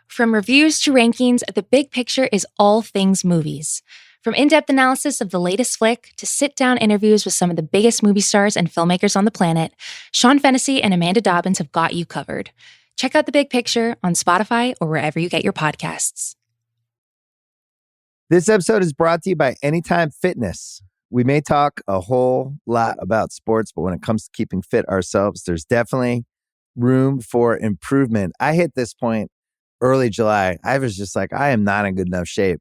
From reviews to rankings, The Big Picture is all things movies. From in-depth analysis of the latest flick to sit-down interviews with some of the biggest movie stars and filmmakers on the planet, Sean Fennessy and Amanda Dobbins have got you covered. Check out The Big Picture on Spotify or wherever you get your podcasts. This episode is brought to you by Anytime Fitness. We may talk a whole lot about sports, but when it comes to keeping fit ourselves, there's definitely room for improvement. I hit this point early July. I was just like, I am not in good enough shape.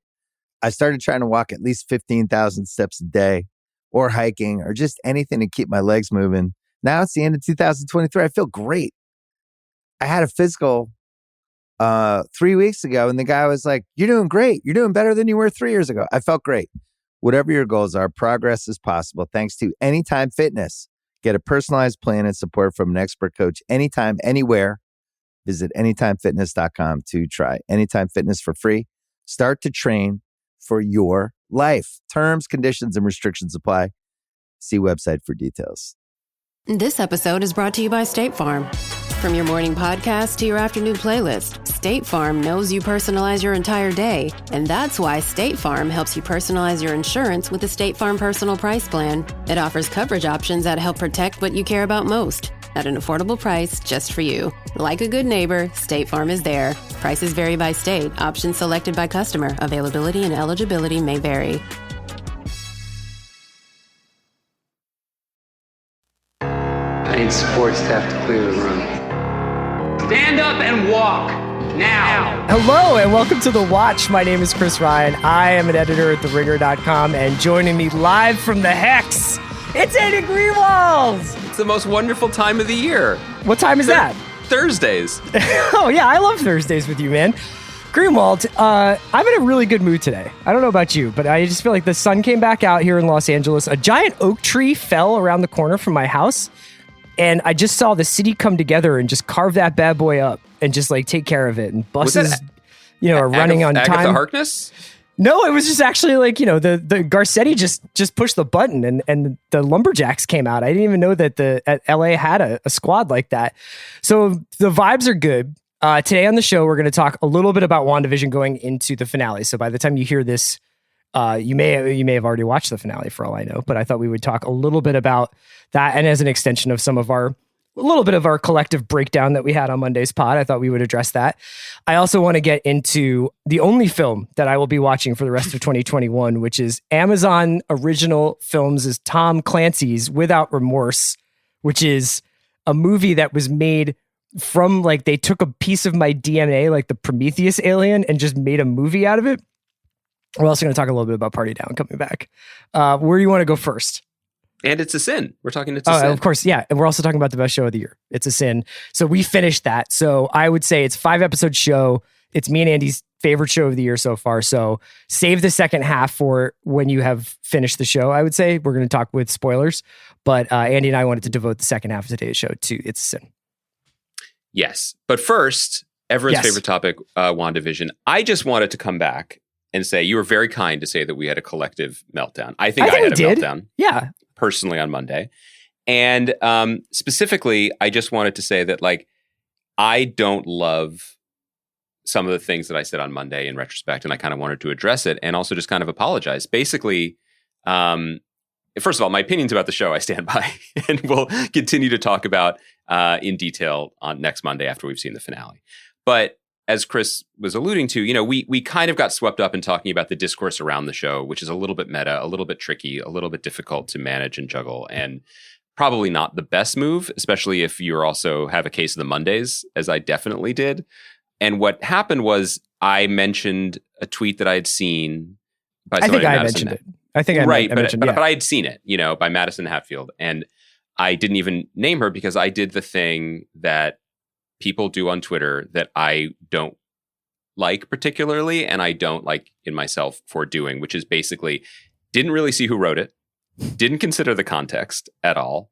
I started trying to walk at least 15,000 steps a day or hiking or just anything to keep my legs moving. Now it's the end of 2023. I feel great. I had a physical 3 weeks ago and the guy was like, you're doing great. You're doing better than you were 3 years ago. I felt great. Whatever your goals are, progress is possible thanks to Anytime Fitness. Get a personalized plan and support from an expert coach anytime, anywhere. Visit anytimefitness.com to try Anytime Fitness for free. Start to train for your life. Terms, conditions, and restrictions apply. See website for details. This episode is brought to you by State Farm. From your morning podcast to your afternoon playlist, State Farm knows you personalize your entire day. And that's why State Farm helps you personalize your insurance with the State Farm Personal Price Plan. It offers coverage options that help protect what you care about most at an affordable price just for you. Like a good neighbor, State Farm is there. Prices vary by state. Options selected by customer. Availability and eligibility may vary. I need sports staff to clear the room. Stand up and walk now. Hello and welcome to The Watch. My name is Chris Ryan. I am an editor at TheRinger.com, and joining me live from the Hex, it's Andy Greenwald. It's the most wonderful time of the year. What time is that? Thursdays. Oh yeah, I love Thursdays with you, man. Greenwald, I'm in a really good mood today. I don't know about you, but I just feel like the sun came back out here in Los Angeles. A giant oak tree fell around the corner from my house. And I just saw the city come together and just carve that bad boy up and just like take care of it. And buses, are running on time. Agatha Harkness? No, it was just actually like, the Garcetti just pushed the button and the Lumberjacks came out. I didn't even know that LA had a squad like that. So the vibes are good. Today on the show, we're going to talk a little bit about WandaVision going into the finale. So by the time you hear this, you may have already watched the finale for all I know, but I thought we would talk a little bit about that. And as an extension of a little bit of our collective breakdown that we had on Monday's pod, I thought we would address that. I also want to get into the only film that I will be watching for the rest of 2021, which is Amazon Original Films' Tom Clancy's Without Remorse, which is a movie that was made from like, they took a piece of my DNA, like the Prometheus alien, and just made a movie out of it. We're also going to talk a little bit about Party Down coming back. Where do you want to go first? And It's a Sin. We're talking It's a Sin. Of course, yeah. And we're also talking about the best show of the year. It's a Sin. So we finished that. So I would say it's a 5-episode show. It's me and Andy's favorite show of the year so far. So save the second half for when you have finished the show, I would say. We're going to talk with spoilers. But Andy and I wanted to devote the second half of today's show to It's a Sin. Yes. But first, everyone's favorite topic, WandaVision. I just wanted to come back and say you were very kind to say that we had a collective meltdown. I think I had a meltdown. Yeah. Personally on Monday. And specifically, I just wanted to say that like I don't love some of the things that I said on Monday in retrospect, and I kind of wanted to address it and also just kind of apologize. Basically, first of all, my opinions about the show I stand by and we'll continue to talk about in detail on next Monday after we've seen the finale. But as Chris was alluding to, we kind of got swept up in talking about the discourse around the show, which is a little bit meta, a little bit tricky, a little bit difficult to manage and juggle, and probably not the best move, especially if you also have a case of the Mondays, as I definitely did. And what happened was I mentioned a tweet that I had seen by somebody. I mentioned it. I think I mentioned it. But I had seen it, by Madison Hatfield. And I didn't even name her because I did the thing that people do on Twitter that I don't like particularly, and I don't like in myself for doing, which is basically didn't really see who wrote it, didn't consider the context at all,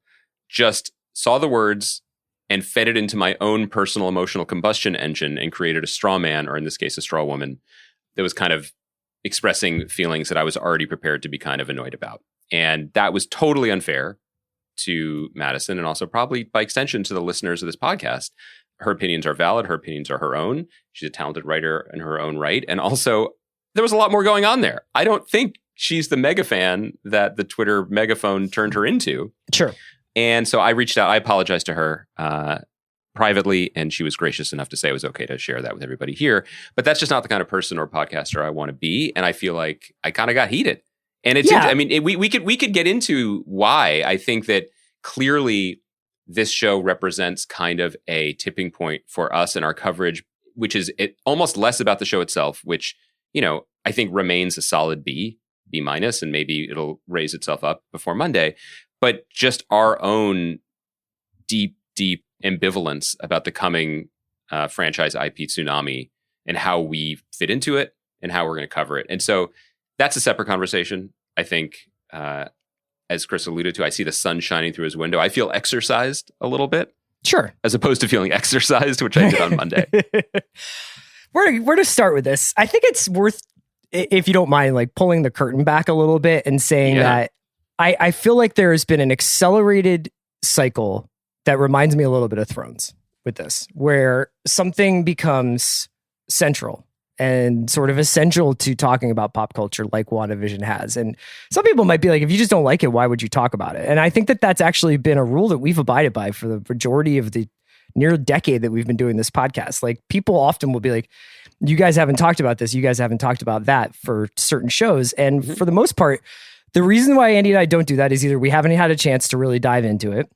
just saw the words and fed it into my own personal emotional combustion engine and created a straw man, or in this case, a straw woman, that was kind of expressing feelings that I was already prepared to be kind of annoyed about. And that was totally unfair to Madison and also probably by extension to the listeners of this podcast. her opinions are valid. Her opinions are her own. She's a talented writer in her own right. And also, there was a lot more going on there. I don't think she's the mega fan that the Twitter megaphone turned her into. Sure. And so I reached out. I apologized to her privately, and she was gracious enough to say it was okay to share that with everybody here. But that's just not the kind of person or podcaster I want to be. And I feel like I kind of got heated. And it's, I mean, we could get into why. I think that clearly this show represents kind of a tipping point for us in our coverage, which is almost less about the show itself, which, you know, I think remains a solid B minus, and maybe it'll raise itself up before Monday. But just our own deep ambivalence about the coming franchise IP tsunami and how we fit into it and how we're going to cover it. And so that's a separate conversation. I think, as Chris alluded to, I see the sun shining through his window. I feel exercised a little bit. Sure. As opposed to feeling exercised, which I did on Monday. Where to start with this? I think it's worth, if you don't mind, like pulling the curtain back a little bit and saying that I feel like there has been an accelerated cycle that reminds me a little bit of Thrones with this, where something becomes central and sort of essential to talking about pop culture like WandaVision has. And some people might be like, if you just don't like it, why would you talk about it? And I think that that's actually been a rule that we've abided by for the majority of the near decade that we've been doing this podcast. Like, people often will be like, you guys haven't talked about this, you guys haven't talked about that for certain shows. And for the most part, the reason why Andy and I don't do that is either we haven't had a chance to really dive into it,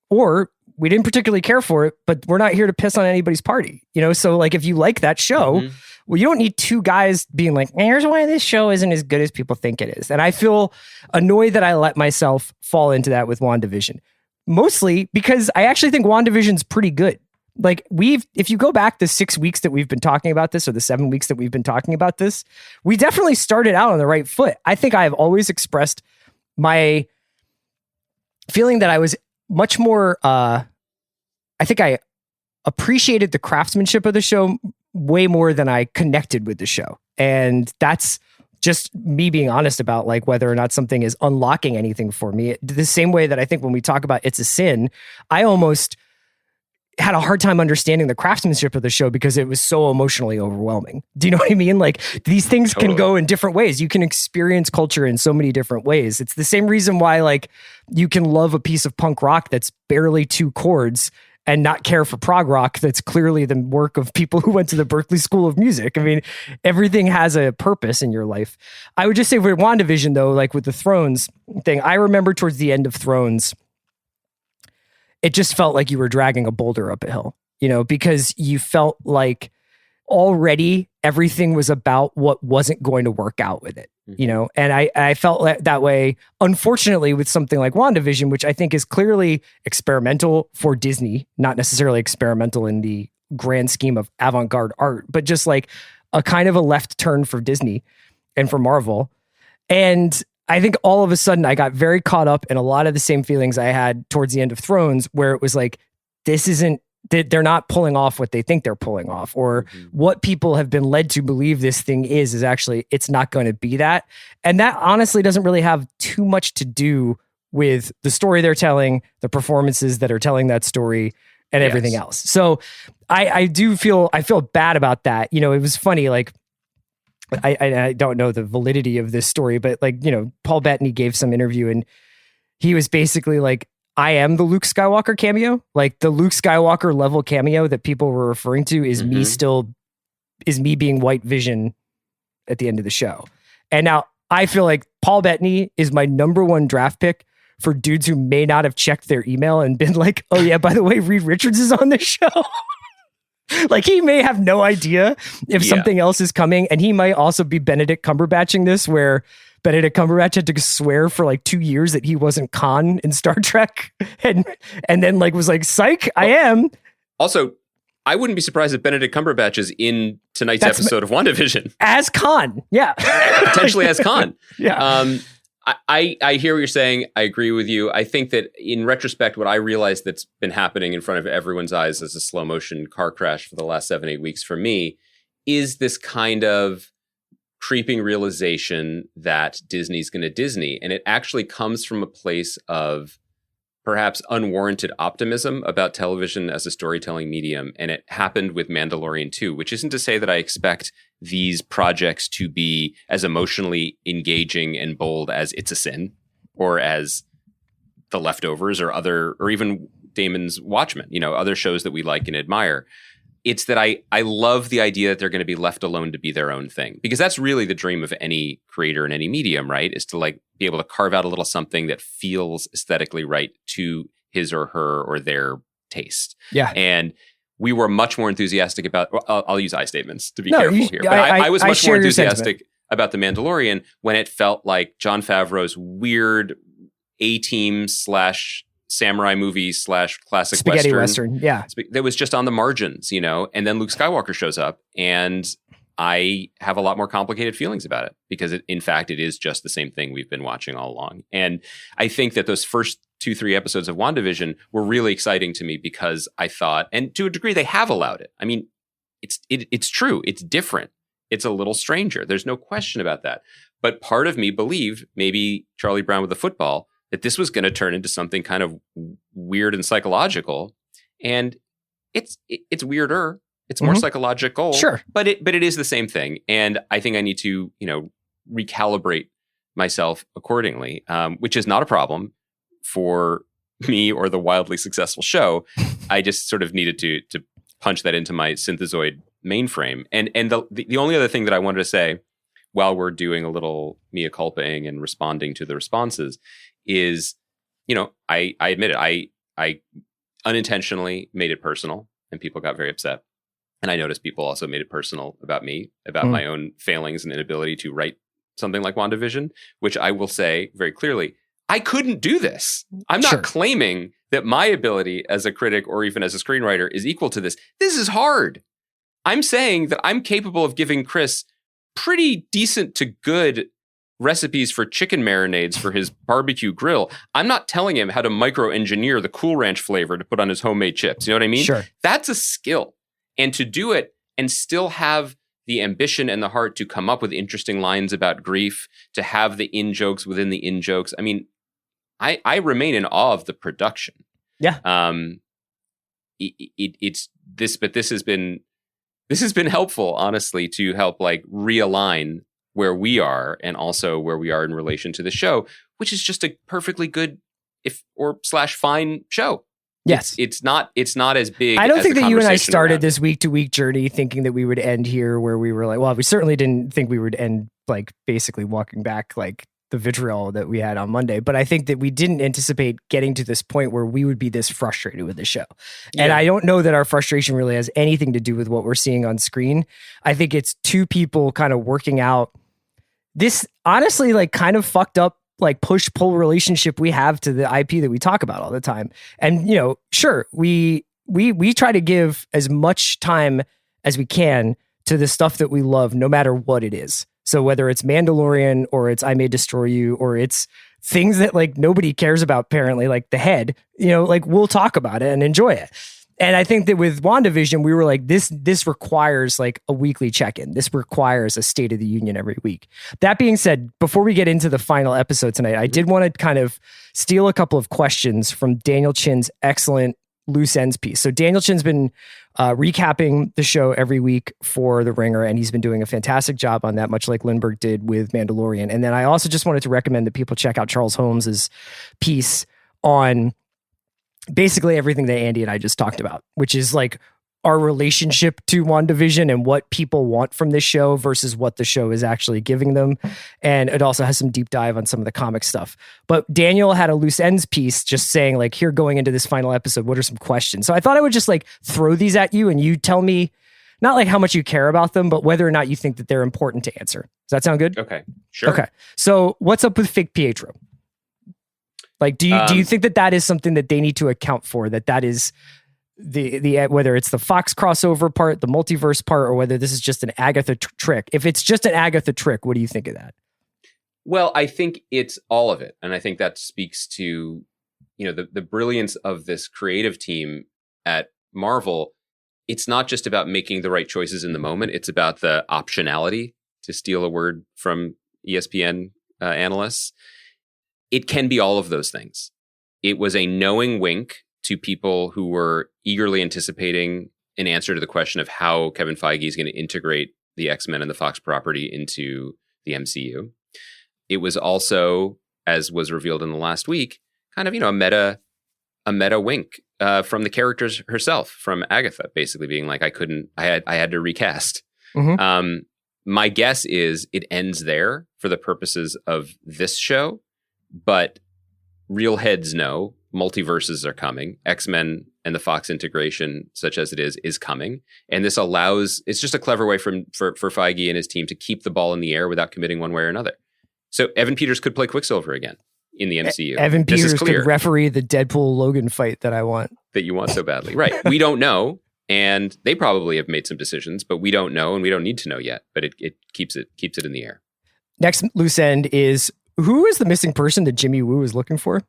or we didn't particularly care for it, but we're not here to piss on anybody's party. You know, so like if you like that show, well, you don't need two guys being like, here's why this show isn't as good as people think it is. And I feel annoyed that I let myself fall into that with WandaVision. Mostly because I actually think WandaVision's pretty good. Like, if you go back the 6 weeks that we've been talking about this, or the 7 weeks that we've been talking about this, we definitely started out on the right foot. I think I have always expressed my feeling that I was much more, I think I appreciated the craftsmanship of the show way more than I connected with the show. And that's just me being honest about like whether or not something is unlocking anything for me. The same way that I think when we talk about It's a Sin, I almost had a hard time understanding the craftsmanship of the show because it was so emotionally overwhelming. Do you know what I mean? Like, these things can go in different ways. You can experience culture in so many different ways. It's the same reason why, like, you can love a piece of punk rock that's barely 2 chords and not care for prog rock that's clearly the work of people who went to the Berklee School of Music. I mean, everything has a purpose in your life. I would just say with WandaVision, though, like with the Thrones thing, I remember towards the end of Thrones, it just felt like you were dragging a boulder up a hill, you know, because you felt like already everything was about what wasn't going to work out with it, you know? And I felt that way, unfortunately, with something like WandaVision, which I think is clearly experimental for Disney, not necessarily experimental in the grand scheme of avant-garde art, but just like a kind of a left turn for Disney and for Marvel. And I think all of a sudden I got very caught up in a lot of the same feelings I had towards the end of Thrones, where it was like, they're not pulling off what they think they're pulling off, or what people have been led to believe this thing is actually, it's not going to be that. And that honestly doesn't really have too much to do with the story they're telling, the performances that are telling that story, and everything else. So I feel bad about that. You know, it was funny, like, I don't know the validity of this story, but like, you know, Paul Bettany gave some interview and he was basically like, I am the Luke Skywalker cameo. Like, the Luke Skywalker level cameo that people were referring to is me being White Vision at the end of the show. And now I feel like Paul Bettany is my number 1 draft pick for dudes who may not have checked their email and been like, oh yeah, by the way, Reed Richards is on this show. Like, he may have no idea if something else is coming. And he might also be Benedict Cumberbatching this, where Benedict Cumberbatch had to swear for like 2 years that he wasn't Khan in Star Trek. And then like was like, psych, I am. Also, I wouldn't be surprised if Benedict Cumberbatch is in tonight's episode of WandaVision. As Khan. Yeah. Potentially as Khan. Yeah. I hear what you're saying. I agree with you. I think that in retrospect, what I realized that's been happening in front of everyone's eyes as a slow motion car crash for the last 7-8 weeks for me is this kind of creeping realization that Disney's going to Disney. And it actually comes from a place of perhaps unwarranted optimism about television as a storytelling medium. And it happened with Mandalorian too, which isn't to say that I expect these projects to be as emotionally engaging and bold as It's a Sin or as The Leftovers or even Damon's Watchmen, other shows that we like and admire. It's that I love the idea that they're going to be left alone to be their own thing, because that's really the dream of any creator in any medium, right? Is to like be able to carve out a little something that feels aesthetically right to his or her or their taste. Yeah. And we were much more enthusiastic about, I'll use I statements to be careful here, but I was much more enthusiastic about The Mandalorian when it felt like Jon Favreau's weird A-Team / samurai movie / classic spaghetti Western. Yeah. That was just on the margins, and then Luke Skywalker shows up and I have a lot more complicated feelings about it because in fact, it is just the same thing we've been watching all along. And I think that those first 2-3 episodes of WandaVision were really exciting to me because I thought, and to a degree they have allowed it. I mean, it's true. It's different. It's a little stranger. There's no question about that. But part of me believed, maybe Charlie Brown with the football, that this was going to turn into something kind of weird and psychological. And it's weirder. It's more psychological. Sure. But it is the same thing. And I think I need to, recalibrate myself accordingly, which is not a problem for me or the wildly successful show. I just sort of needed to punch that into my synthezoid mainframe. And the only other thing that I wanted to say while we're doing a little mea culpaing and responding to the responses is, I admit it. I unintentionally made it personal and people got very upset. And I noticed people also made it personal about me, about my own failings and inability to write something like WandaVision, which I will say very clearly, I couldn't do this. I'm not claiming that my ability as a critic or even as a screenwriter is equal to this. This is hard. I'm saying that I'm capable of giving Chris pretty decent to good recipes for chicken marinades for his barbecue grill. I'm not telling him how to micro-engineer the Cool Ranch flavor to put on his homemade chips. You know what I mean? Sure. That's a skill. And to do it and still have the ambition and the heart to come up with interesting lines about grief, to have the in-jokes within the in-jokes. I mean, I remain in awe of the production. Yeah. It's this, but this has been helpful, honestly, to help like realign where we are and also where we are in relation to the show, which is just a perfectly good fine show. Yes. It's not as big. I don't as think the that you and I conversation started around this week-to-week journey thinking that we would end here where we were like, well, we certainly didn't think we would end like basically walking back like the vitriol that we had on Monday. But I think that we didn't anticipate getting to this point where we would be this frustrated with the show. Yeah. And I don't know that our frustration really has anything to do with what we're seeing on screen. I think it's two people kind of working out this honestly like kind of fucked up like push-pull relationship we have to the IP that we talk about all the time. And, sure, we try to give as much time as we can to the stuff that we love, no matter what it is. So whether it's Mandalorian or it's I May Destroy You or it's things that like nobody cares about, apparently, like The Head, like we'll talk about it and enjoy it. And I think that with WandaVision, we were like, this requires like a weekly check-in. This requires a State of the Union every week. That being said, before we get into the final episode tonight, I did want to kind of steal a couple of questions from Daniel Chin's excellent Loose Ends piece. So Daniel Chin's been recapping the show every week for The Ringer, and he's been doing a fantastic job on that, much like Lindbergh did with Mandalorian. And then I also just wanted to recommend that people check out Charles Holmes's piece on basically everything that Andy and I just talked about, which is like our relationship to WandaVision and what people want from this show versus what the show is actually giving them. And it also has some deep dive on some of the comic stuff. But Daniel had a Loose Ends piece just saying like, here, going into this final episode, what are some questions? So I thought I would just like throw these at you and you tell me not like how much you care about them, but whether or not you think that they're important to answer. Does that sound good? Okay, sure. Okay. So what's up with fake Pietro? Like, do you think that is something that they need to account for? That is the whether it's the Fox crossover part, the multiverse part, or whether this is just an Agatha trick. If it's just an Agatha trick, what do you think of that? Well, I think it's all of it, and I think that speaks to the brilliance of this creative team at Marvel. It's not just about making the right choices in the moment; it's about the optionality, to steal a word from ESPN analysts. It can be all of those things. It was a knowing wink to people who were eagerly anticipating an answer to the question of how Kevin Feige is going to integrate the X-Men and the Fox property into the MCU. It was also, as was revealed in the last week, kind of, a meta wink from the characters herself, from Agatha, basically being like, I had to recast. Mm-hmm. My guess is it ends there for the purposes of this show, but real heads know multiverses are coming. X-Men and the Fox integration, such as it is coming. And this it's just a clever way for Feige and his team to keep the ball in the air without committing one way or another. So Evan Peters could play Quicksilver again in the MCU. Evan Peters could referee the Deadpool-Logan fight that I want. That you want so badly. Right. We don't know. And they probably have made some decisions, but we don't know and we don't need to know yet. But it keeps it in the air. Next loose end is, who is the missing person that Jimmy Woo is looking for?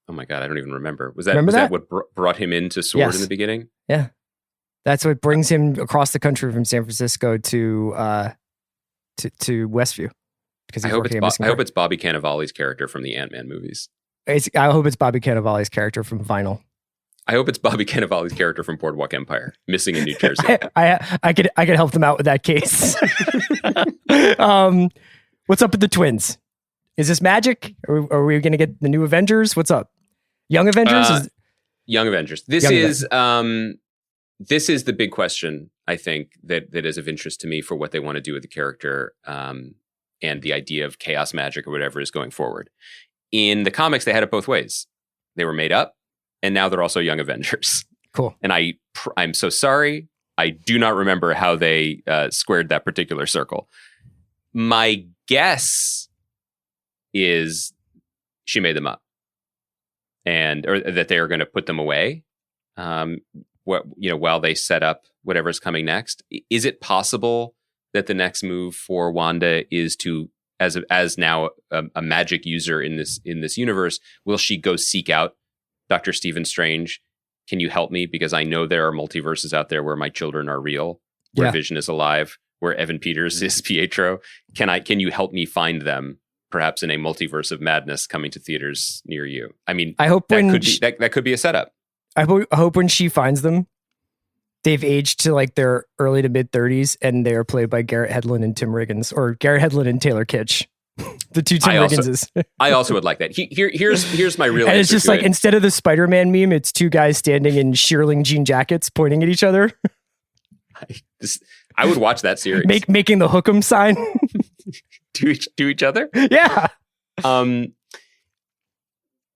Oh my God, I don't even remember. Was that what brought him into S.W.O.R.D. in the beginning? Yeah. That's what brings him across the country from San Francisco to Westview. Because I hope it's Bobby Cannavale's character from the Ant-Man movies. I hope it's Bobby Cannavale's character from Vinyl. I hope it's Bobby Cannavale's character from Boardwalk Empire, missing in New Jersey. I could help them out with that case. What's up with the twins? Is this magic? Are we going to get the new Avengers? What's up? Young Avengers? Young Avengers. This is the big question, I think, that is of interest to me for what they want to do with the character and the idea of chaos magic or whatever is going forward. In the comics, they had it both ways. They were made up, and now they're also Young Avengers. Cool. And I'm so sorry. I do not remember how they squared that particular circle. My guess is she made them up, or that they are going to put them away. While they set up whatever's coming next. Is it possible that the next move for Wanda is to, as now a magic user in this universe, will she go seek out Dr. Stephen Strange? Can you help me? Because I know there are multiverses out there where my children are real, where Vision is alive, where Evan Peters is Pietro. Can you help me find them? Perhaps in a multiverse of madness coming to theaters near you. I mean, I hope that could be a setup. I hope when she finds them, they've aged to like their early to mid 30s, and they are played by Garrett Hedlund and Tim Riggins, or Garrett Hedlund and Taylor Kitsch. The two Tim Rigginses. I also would like that. Here's my real. And it's just like, instead of the Spider-Man meme, it's two guys standing in shearling jean jackets pointing at each other. I would watch that series. Making the hook 'em sign. to each other? Yeah.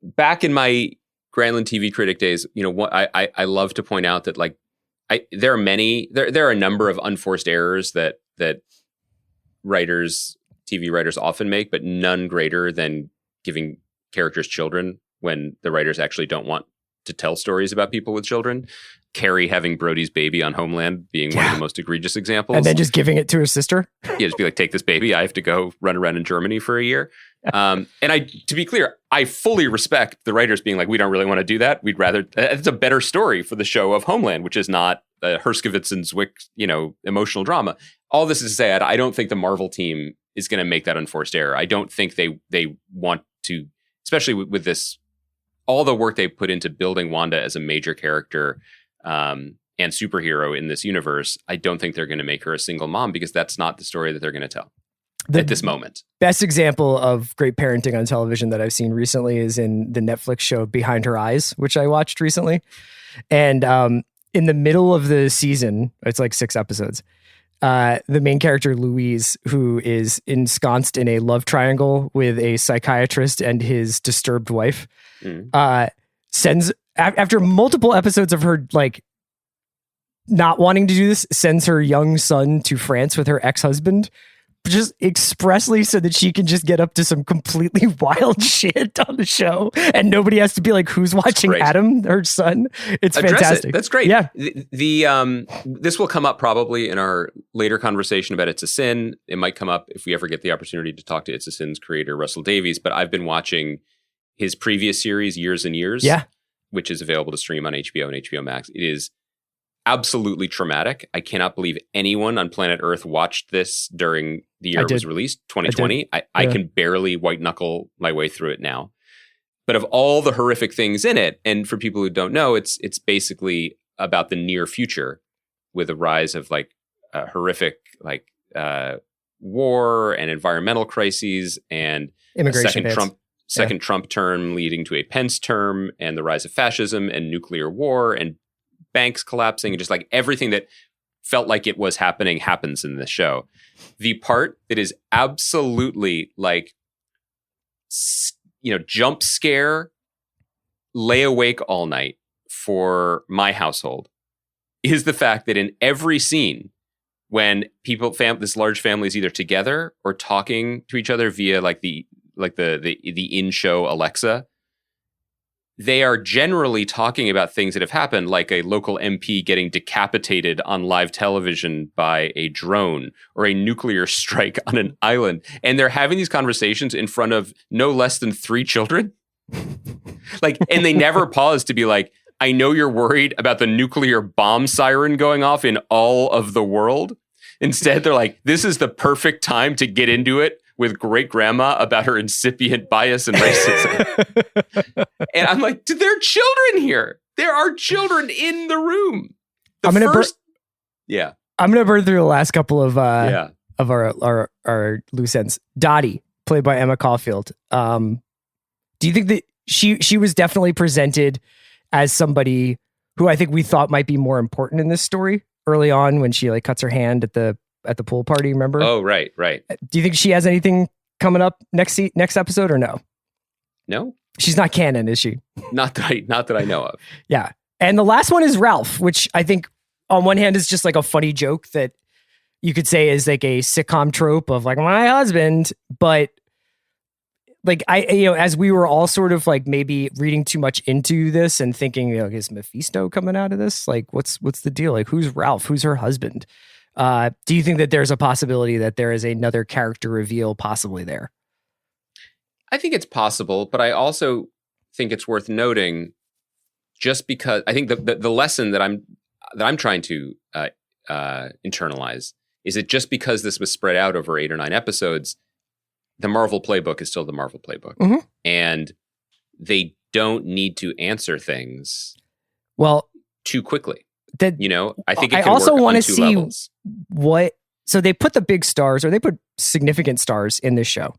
Back in my Grantland TV critic days, I love to point out that there are a number of unforced errors that TV writers often make, but none greater than giving characters children when the writers actually don't want to tell stories about people with children. Carrie having Brody's baby on Homeland being one of the most egregious examples. And then just giving it to her sister. Yeah, just be like, take this baby. I have to go run around in Germany for a year. And to be clear, I fully respect the writers being like, we don't really want to do that. We'd rather, it's a better story for the show of Homeland, which is not Herskovitz and Zwick, emotional drama. All this is to say, I don't think the Marvel team is going to make that unforced error. I don't think they want to, especially with this, all the work they put into building Wanda as a major character and superhero in this universe. I don't think they're going to make her a single mom, because that's not the story that they're going to tell at this moment. Best example of great parenting on television that I've seen recently is in the Netflix show Behind Her Eyes, which I watched recently. And in the middle of the season, it's like 6 episodes, the main character, Louise, who is ensconced in a love triangle with a psychiatrist and his disturbed wife, sends, after multiple episodes of her not wanting to do this, sends her young son to France with her ex-husband, just expressly so that she can just get up to some completely wild shit on the show, and nobody has to be like, who's watching Adam, her son? It's fantastic. That's great. Yeah. This will come up probably in our later conversation about It's a Sin. It might come up if we ever get the opportunity to talk to It's a Sin's creator, Russell Davies, but I've been watching his previous series, Years and Years, which is available to stream on HBO and HBO Max. It is absolutely traumatic. I cannot believe anyone on planet Earth watched this during the year it was released, 2020. I can barely white knuckle my way through it now. But of all the horrific things in it, and for people who don't know, it's basically about the near future with a rise of like horrific like war and environmental crises and Immigration second Trump term leading to a Pence term and the rise of fascism and nuclear war and banks collapsing and just like everything that felt like it was happening happens in this show. The part that is absolutely like, jump scare, lay awake all night for my household is the fact that in every scene when this large family is either together or talking to each other via like the in-show Alexa, they are generally talking about things that have happened, like a local MP getting decapitated on live television by a drone or a nuclear strike on an island. And they're having these conversations in front of no less than 3 children. And they never pause to be like, I know you're worried about the nuclear bomb siren going off in all of the world. Instead, they're like, this is the perfect time to get into it with great grandma about her incipient bias and racism. And I'm like, there are children here. There are children in the room. I'm going to burn through the last couple of our loose ends. Dottie, played by Emma Caulfield. Do you think that she was definitely presented as somebody who I think we thought might be more important in this story early on when she like cuts her hand at the pool party, remember? Oh, right. Do you think she has anything coming up next episode or no? No. She's not canon, is she? Not that I know of. Yeah. And the last one is Ralph, which I think on one hand is just like a funny joke that you could say is like a sitcom trope of like my husband, but like as we were all sort of like maybe reading too much into this and thinking, is Mephisto coming out of this? Like what's the deal? Like who's Ralph? Who's her husband? Do you think that there's a possibility that there is another character reveal possibly there? I think it's possible, but I also think it's worth noting just because I think the lesson that I'm trying to internalize is that just because this was spread out over 8 or 9 episodes, the Marvel playbook is still the Marvel playbook. Mm-hmm. And they don't need to answer things too quickly. I think it can also work want on to 2 see levels. So they put the big stars, or they put significant stars in this show.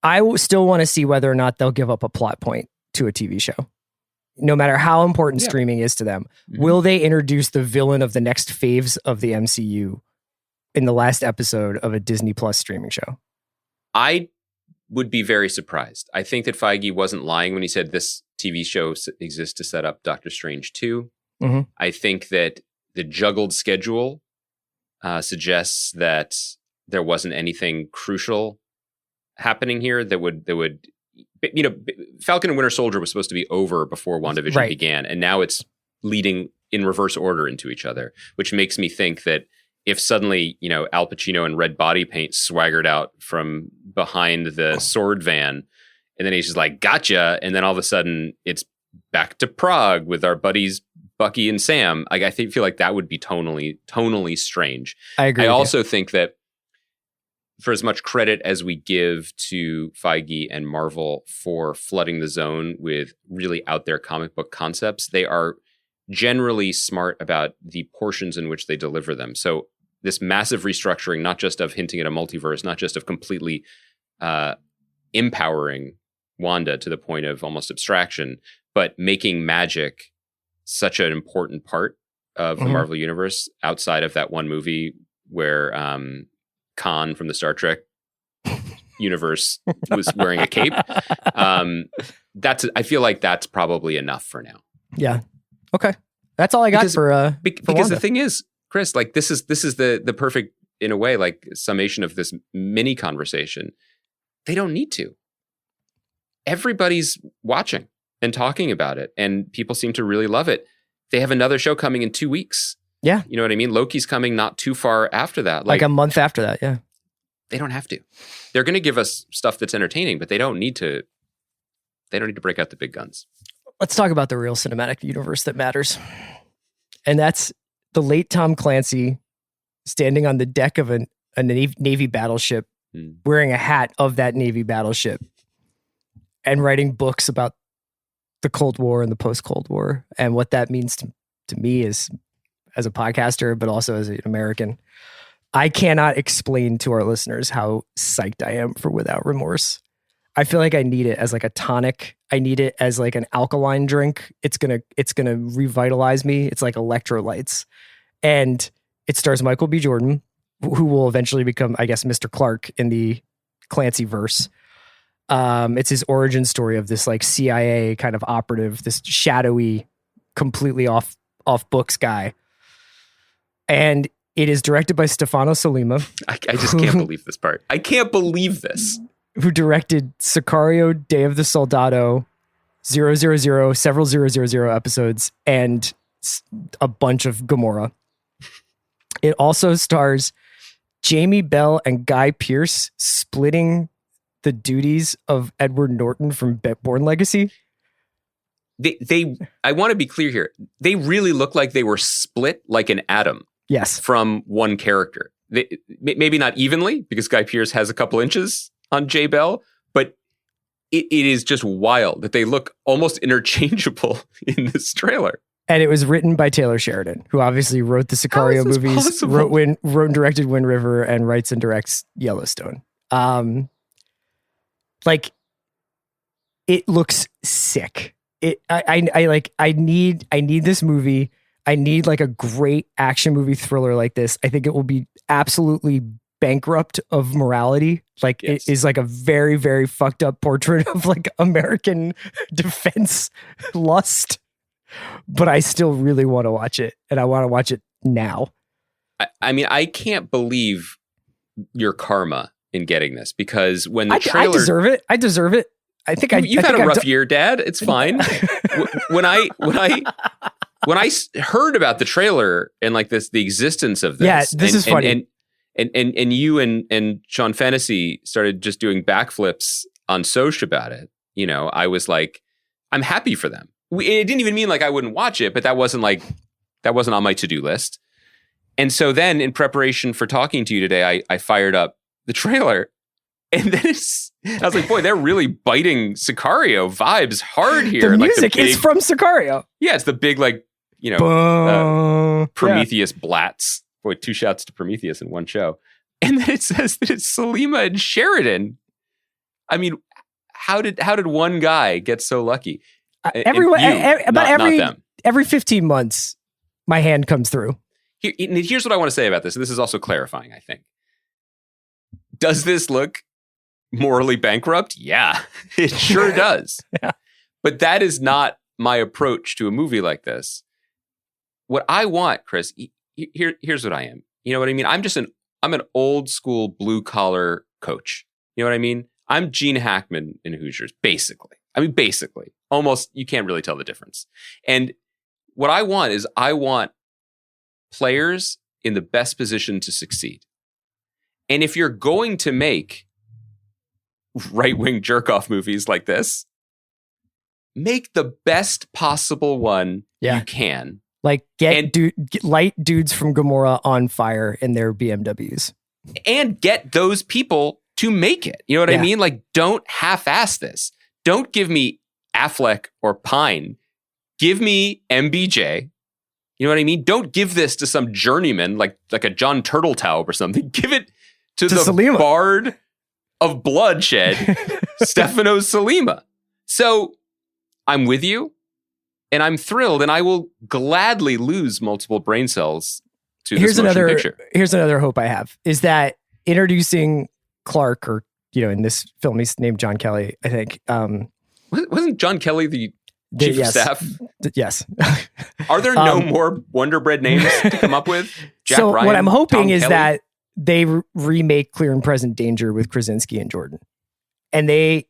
I still want to see whether or not they'll give up a plot point to a TV show. No matter how important streaming is to them, will they introduce the villain of the next faves of the MCU in the last episode of a Disney Plus streaming show? I would be very surprised. I think that Feige wasn't lying when he said this TV show exists to set up Doctor Strange 2. Mm-hmm. I think that the juggled schedule suggests that there wasn't anything crucial happening here that would Falcon and Winter Soldier was supposed to be over before WandaVision began, and now it's leading in reverse order into each other, which makes me think that if suddenly, Al Pacino in red body paint swaggered out from behind the sword van, and then he's just like, gotcha, and then all of a sudden it's back to Prague with our buddies Bucky and Sam, like I feel like that would be tonally strange. I agree. I also think that for as much credit as we give to Feige and Marvel for flooding the zone with really out there comic book concepts, they are generally smart about the portions in which they deliver them. So this massive restructuring, not just of hinting at a multiverse, not just of completely empowering Wanda to the point of almost abstraction, but making magic such an important part of the Marvel universe outside of that one movie where Khan from the Star Trek universe was wearing a cape. I feel like that's probably enough for now. Yeah. Okay. That's all I got for because Wanda. The thing is, Chris, like this is the perfect, in a way, like summation of this mini conversation. They don't need to. Everybody's watching and talking about it, and people seem to really love it. They have another show coming in 2 weeks. Yeah. You know what I mean? Loki's coming not too far after that. Like a month after that, yeah. They don't have to. They're going to give us stuff that's entertaining, but they don't need to break out the big guns. Let's talk about the real cinematic universe that matters. And that's the late Tom Clancy standing on the deck of a Navy battleship, wearing a hat of that Navy battleship, and writing books about the Cold War and the post-Cold War and what that means to me as a podcaster, but also as an American. I cannot explain to our listeners how psyched I am for Without Remorse. I feel like I need it as like a tonic. I need it as like an alkaline drink. It's gonna revitalize me. It's like electrolytes. And it stars Michael B. Jordan, who will eventually become, I guess, Mr. Clark in the Clancy verse. It's his origin story of this like CIA kind of operative, this shadowy, completely off books guy. And it is directed by Stefano Sollima. I just can't believe this part. I can't believe this. Who directed Sicario, Day of the Soldado, 000, several 000 episodes, and a bunch of Gomorrah. It also stars Jamie Bell and Guy Pearce splitting the duties of Edward Norton from Bourne Legacy. I want to be clear here. They really look like they were split like an atom. Yes. From one character. Maybe not evenly, because Guy Pearce has a couple inches on J. Bell, but it is just wild that they look almost interchangeable in this trailer. And it was written by Taylor Sheridan, who obviously wrote the Sicario movies, wrote and directed Wind River, and writes and directs Yellowstone. Like, it looks sick. I need this movie. I need like a great action movie thriller like this. I think it will be absolutely bankrupt of morality. Like, yes. It is like a very, very fucked up portrait of like American defense lust. But I still really want to watch it, and I want to watch it now. I mean, I can't believe your karma in getting this, because when the trailer... I deserve it. I think you've had a rough year, Dad. It's fine. when I heard about the trailer and like the existence of this, yeah, this is funny. And you and Sean Fennessy started just doing backflips on Soch about it. You know, I was like, I'm happy for them. It didn't even mean like I wouldn't watch it, but that wasn't on my to-do list. And so then in preparation for talking to you today, I fired up the trailer, and then I was like, boy, they're really biting Sicario vibes hard here. The music is from Sicario. Yeah, it's the big, like, you know, Prometheus Blatz. Boy, 2 shots to Prometheus in one show. And then it says that it's Sollima and Sheridan. I mean, how did one guy get so lucky? Every 15 months, my hand comes through. Here's what I want to say about this. And this is also clarifying, I think. Does this look morally bankrupt? Yeah, it sure does. Yeah. But that is not my approach to a movie like this. What I want, Chris, here's what I am. You know what I mean? I'm an old school blue collar coach. You know what I mean? I'm Gene Hackman in Hoosiers, basically. Almost, you can't really tell the difference. And what I want is I want players in the best position to succeed. And if you're going to make right-wing jerk-off movies like this, make the best possible one you can. Like light dudes from Gomorrah on fire in their BMWs. And get those people to make it. You know what I mean? Like, don't half-ass this. Don't give me Affleck or Pine. Give me MBJ. You know what I mean? Don't give this to some journeyman like a John Turteltaub or something. Give it to the Sollima. Bard of bloodshed, Stefano Sollima. So I'm with you, and I'm thrilled, and I will gladly lose multiple brain cells to this motion picture. Here's another hope I have, is that introducing Clark, or, you know, in this film, he's named John Kelly, I think. Wasn't John Kelly the chief of staff? Yes. Are there no more Wonder Bread names to come up with? Jack Ryan, what I'm hoping Tom is Kelly? that they remake Clear and Present Danger with Krasinski and Jordan, and they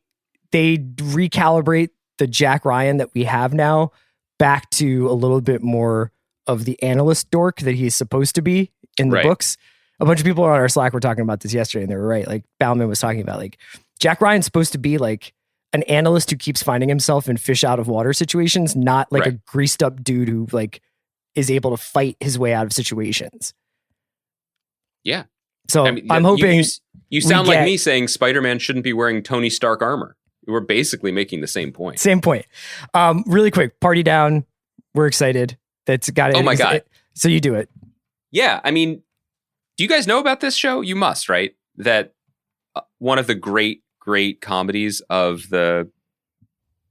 recalibrate the Jack Ryan that we have now back to a little bit more of the analyst dork that he's supposed to be in the books. A bunch of people on our Slack were talking about this yesterday, and they were right. Like, Bauman was talking about, like, Jack Ryan's supposed to be like an analyst who keeps finding himself in fish out of water situations, not like a greased up dude who like is able to fight his way out of situations. Yeah. So I mean, I'm hoping you sound like me saying Spider-Man shouldn't be wearing Tony Stark armor. We're basically making the same point. Same point. Really quick, Party Down. We're excited. That's got it. Oh my God. So you do it. Yeah. I mean, do you guys know about this show? You must, right? That one of the great comedies of the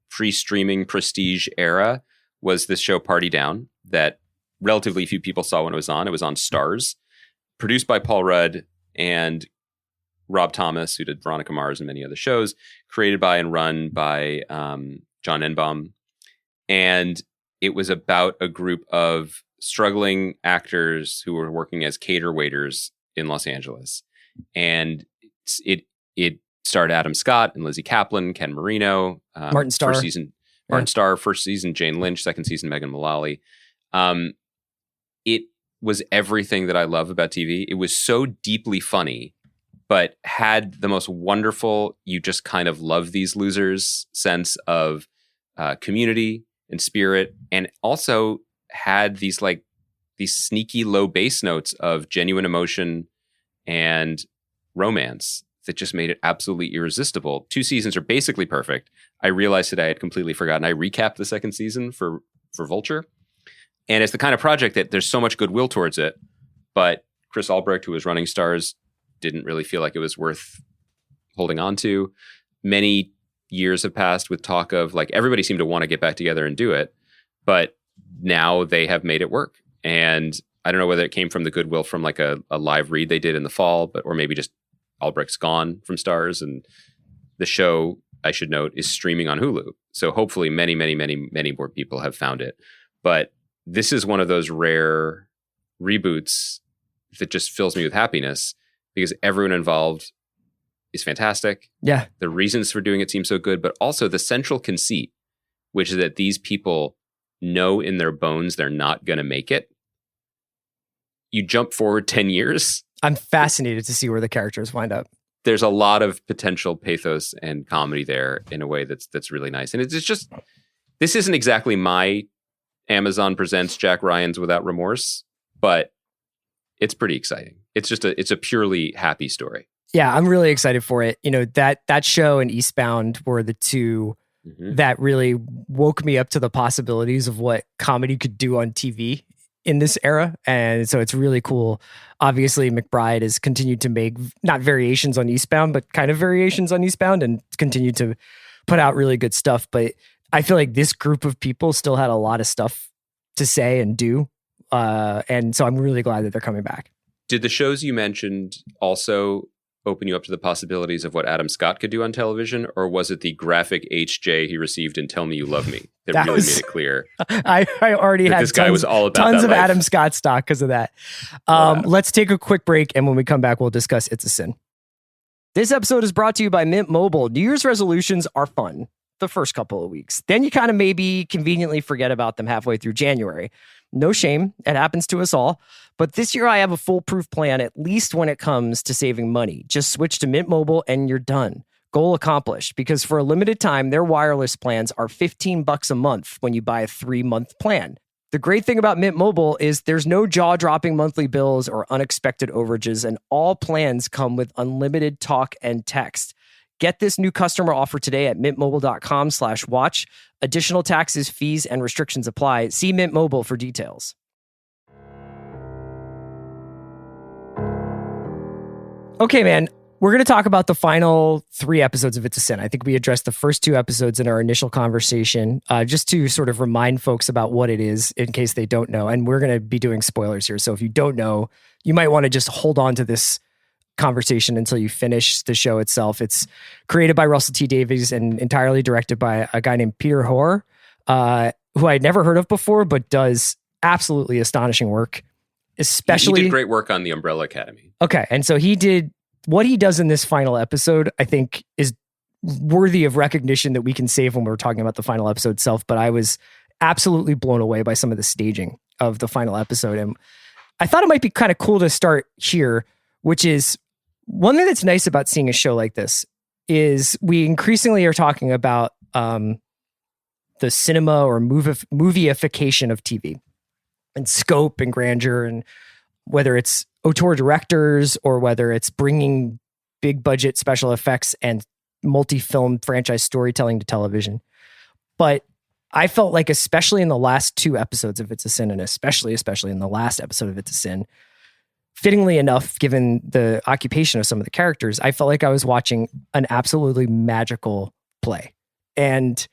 pre-streaming prestige era was this show Party Down that relatively few people saw when it was on. It was on Starz, produced by Paul Rudd and Rob Thomas, who did Veronica Mars and many other shows, created by and run by John Enbaum. And it was about a group of struggling actors who were working as cater waiters in Los Angeles. And it starred Adam Scott and Lizzie Kaplan, Ken Marino, Martin Starr. First season, Martin Starr, first season, Jane Lynch, second season, Megan Mullally. It was everything that I love about TV. It was so deeply funny, but had the most wonderful, you just kind of love these losers sense of community and spirit, and also had these sneaky low bass notes of genuine emotion and romance that just made it absolutely irresistible. 2 seasons are basically perfect. I realized today I had completely forgotten. I recapped the second season for Vulture. And it's the kind of project that there's so much goodwill towards it, but Chris Albrecht, who was running Starz, didn't really feel like it was worth holding on to. Many years have passed with talk of everybody seemed to want to get back together and do it, but now they have made it work. And I don't know whether it came from the goodwill from a live read they did in the fall, or maybe just Albrecht's gone from Starz, and the show, I should note, is streaming on Hulu. So hopefully many, many, many, many more people have found it. But this is one of those rare reboots that just fills me with happiness because everyone involved is fantastic. Yeah. The reasons for doing it seem so good, but also the central conceit, which is that these people know in their bones they're not going to make it. You jump forward 10 years. I'm fascinated to see where the characters wind up. There's a lot of potential pathos and comedy there in a way that's really nice. And it's just, this isn't exactly my Amazon Presents Jack Ryan's Without Remorse, but it's pretty exciting. It's a purely happy story. Yeah, I'm really excited for it. You know, that show and Eastbound were the two that really woke me up to the possibilities of what comedy could do on TV in this era. And so it's really cool. Obviously, McBride has continued to make not variations on Eastbound, but kind of variations on Eastbound, and continued to put out really good stuff. But I feel like this group of people still had a lot of stuff to say and do. And so I'm really glad that they're coming back. Did the shows you mentioned also open you up to the possibilities of what Adam Scott could do on television, or was it the graphic HJ he received in Tell Me You Love Me that really made it clear? I already had this guy was all about tons that of life. Adam Scott stock because of that. Let's take a quick break, and when we come back, we'll discuss It's a Sin. This episode is brought to you by Mint Mobile. New Year's resolutions are fun the first couple of weeks. Then you kind of maybe conveniently forget about them halfway through January. No shame. It happens to us all. But this year I have a foolproof plan, at least when it comes to saving money. Just switch to Mint Mobile and you're done. Goal accomplished. Because for a limited time, their wireless plans are $15 a month when you buy a 3-month plan. The great thing about Mint Mobile is there's no jaw-dropping monthly bills or unexpected overages, and all plans come with unlimited talk and text. Get this new customer offer today at mintmobile.com/watch. Additional taxes, fees, and restrictions apply. See Mint Mobile for details. Okay, man. We're going to talk about the final 3 episodes of It's a Sin. I think we addressed the first 2 episodes in our initial conversation, just to sort of remind folks about what it is in case they don't know. And we're going to be doing spoilers here. So if you don't know, you might want to just hold on to this conversation until you finish the show itself. It's created by Russell T Davies and entirely directed by a guy named Peter Hoare, who I'd never heard of before, but does absolutely astonishing work. Especially, he did great work on The Umbrella Academy. Okay, and so what he does in this final episode, I think, is worthy of recognition that we can save when we're talking about the final episode itself. But I was absolutely blown away by some of the staging of the final episode, and I thought it might be kind of cool to start here, which is one thing that's nice about seeing a show like this is we increasingly are talking about the cinema or movieification of TV and scope and grandeur, and whether it's auteur directors or whether it's bringing big budget special effects and multi-film franchise storytelling to television. But I felt like, especially in the last 2 episodes of It's a Sin, and especially in the last episode of It's a Sin, fittingly enough, given the occupation of some of the characters, I felt like I was watching an absolutely magical play. And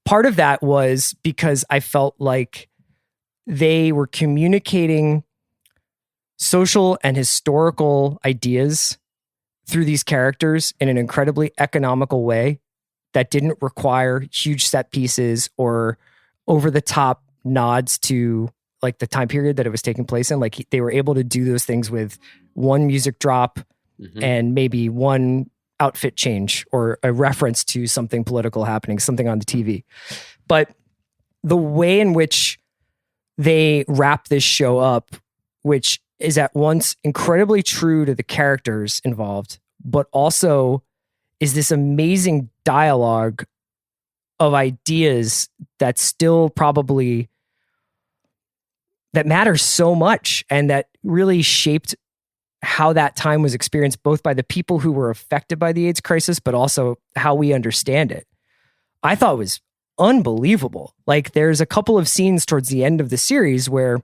part of that was because I felt like they were communicating social and historical ideas through these characters in an incredibly economical way that didn't require huge set pieces or over the top nods to like the time period that it was taking place in. Like they were able to do those things with one music drop and maybe one outfit change or a reference to something political happening, something on the TV. But the way in which they wrap this show up, which is at once incredibly true to the characters involved, but also is this amazing dialogue of ideas that still probably that matters so much and that really shaped how that time was experienced both by the people who were affected by the AIDS crisis, but also how we understand it. I thought it was unbelievable. Like there's a couple of scenes towards the end of the series where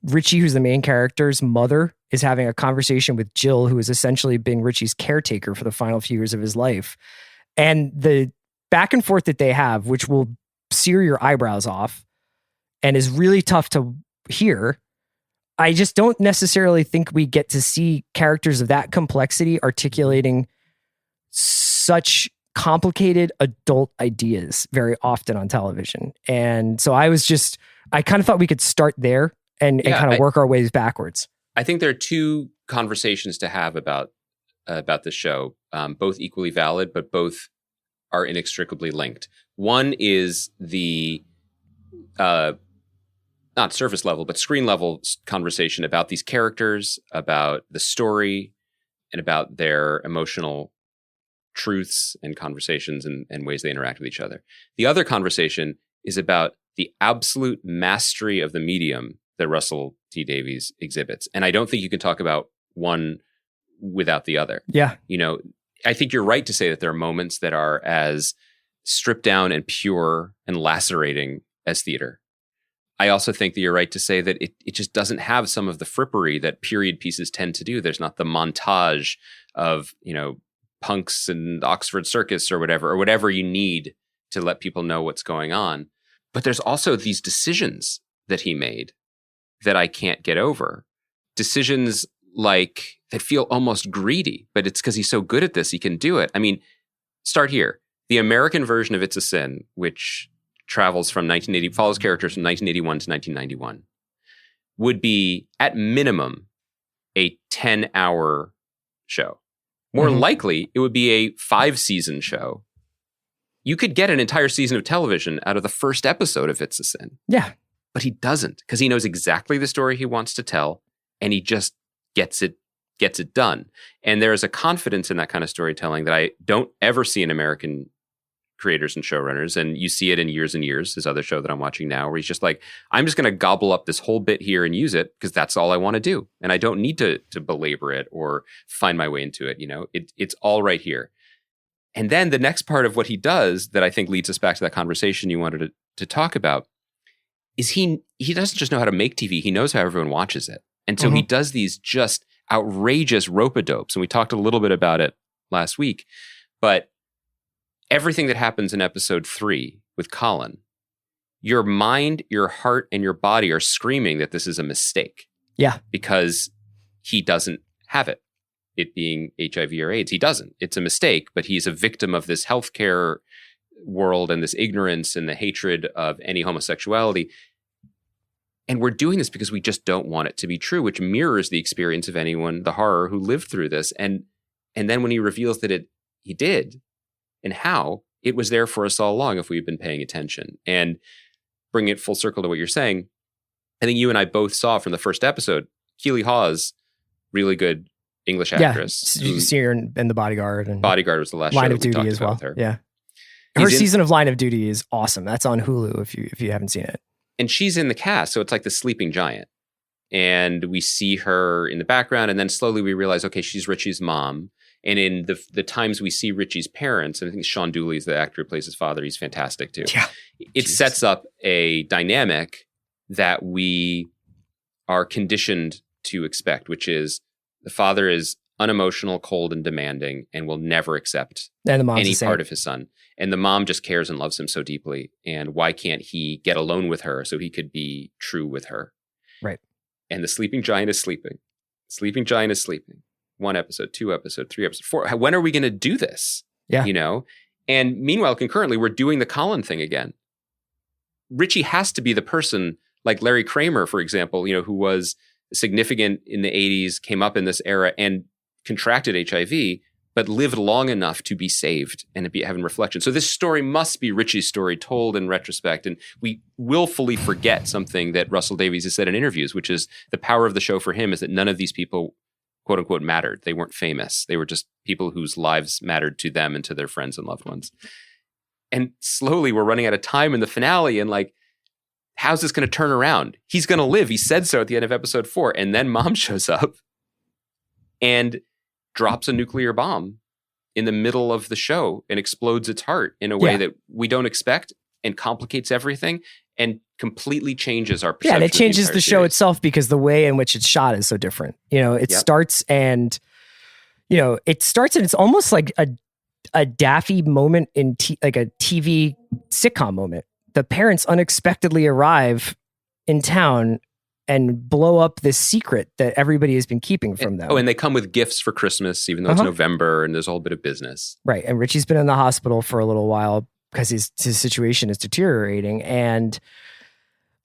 Richie, who's the main character's mother, is having a conversation with Jill, who is essentially being Richie's caretaker for the final few years of his life. And the back and forth that they have, which will sear your eyebrows off and is really tough to hear. I just don't necessarily think we get to see characters of that complexity articulating such complicated adult ideas very often on television. And so I kind of thought we could start there and kind of work our ways backwards. I think there are 2 conversations to have about the show, both equally valid, but both are inextricably linked. One is the not surface level, but screen level conversation about these characters, about the story, and about their emotional truths and conversations and ways they interact with each other. The other conversation is about the absolute mastery of the medium that Russell T. Davies exhibits. And I don't think you can talk about one without the other. Yeah. You know, I think you're right to say that there are moments that are as stripped down and pure and lacerating as theater. I also think that you're right to say that it just doesn't have some of the frippery that period pieces tend to do. There's not the montage of, you know, punks and Oxford Circus or whatever you need to let people know what's going on. But there's also these decisions that he made that I can't get over. Decisions like that feel almost greedy, but it's because he's so good at this, he can do it. I mean, start here. The American version of It's a Sin, which travels from 1980, follows characters from 1981 to 1991, would be at minimum a 10-hour show. More likely, it would be a 5-season show. You could get an entire season of television out of the first episode of It's a Sin. Yeah. But he doesn't, because he knows exactly the story he wants to tell, and he just gets it done. And there is a confidence in that kind of storytelling that I don't ever see in American creators and showrunners. And you see it in Years and Years, this other show that I'm watching now, where he's just like, I'm just going to gobble up this whole bit here and use it because that's all I want to do. And I don't need to belabor it or find my way into it. You know, it's all right here. And then the next part of what he does that I think leads us back to that conversation you wanted to talk about is he doesn't just know how to make TV. He knows how everyone watches it. And so he does these just outrageous rope-a-dopes. And we talked a little bit about it last week, but everything that happens in episode 3 with Colin, your mind, your heart, and your body are screaming that this is a mistake. Yeah. Because he doesn't have it. It being HIV or AIDS. He doesn't. It's a mistake, but he's a victim of this healthcare world and this ignorance and the hatred of any homosexuality. And we're doing this because we just don't want it to be true, which mirrors the experience of anyone, the horror, who lived through this. And then when he reveals that he did, and how, it was there for us all along if we've been paying attention. And bring it full circle to what you're saying, I think you and I both saw from the first episode, Keely Hawes, really good English actress. Yeah, you see her in The Bodyguard. And Bodyguard was the last Line show of that we Duty talked as well. about her. Yeah. Her season of Line of Duty is awesome. That's on Hulu if you haven't seen it. And she's in the cast, so it's like the sleeping giant. and we see her in the background, and then slowly we realize, okay, she's Richie's mom. And in the times we see Richie's parents, and I think Sean Dooley is the actor who plays his father, he's fantastic too. Yeah. It sets up a dynamic that we are conditioned to expect, which is the father is unemotional, cold, and demanding, and will never accept any part of his son. And the mom just cares and loves him so deeply. And why can't he get alone with her so he could be true with her? Right. And the sleeping giant is sleeping. Sleeping giant is sleeping. 1 episode, 2 episode, 3 episode, 4. When are we going to do this? Yeah. You know? And meanwhile, concurrently, we're doing the Colin thing again. Richie has to be the person like Larry Kramer, for example, you know, who was significant in the 80s, came up in this era and contracted HIV, but lived long enough to be saved and to be having reflection. So this story must be Richie's story told in retrospect. And we willfully forget something that Russell Davies has said in interviews, which is the power of the show for him is that none of these people, quote unquote, mattered. They weren't famous. They were just people whose lives mattered to them and to their friends and loved ones. And slowly we're running out of time in the finale, and like, how's this going to turn around? He's going to live. He said so at the end of episode 4. And then mom shows up and drops a nuclear bomb in the middle of the show and explodes its heart in a way that we don't expect, and complicates everything and completely changes our perception. Yeah, and it changes the show series. itself because the way in which it's shot is so different. You know, it starts and, you know, it's almost like a daffy moment in like a TV sitcom moment. The parents unexpectedly arrive in town and blow up this secret that everybody has been keeping from them. Oh, and they come with gifts for Christmas, even though it's November and there's a whole bit of business. Right. And Richie's been in the hospital for a little while because his situation is deteriorating. And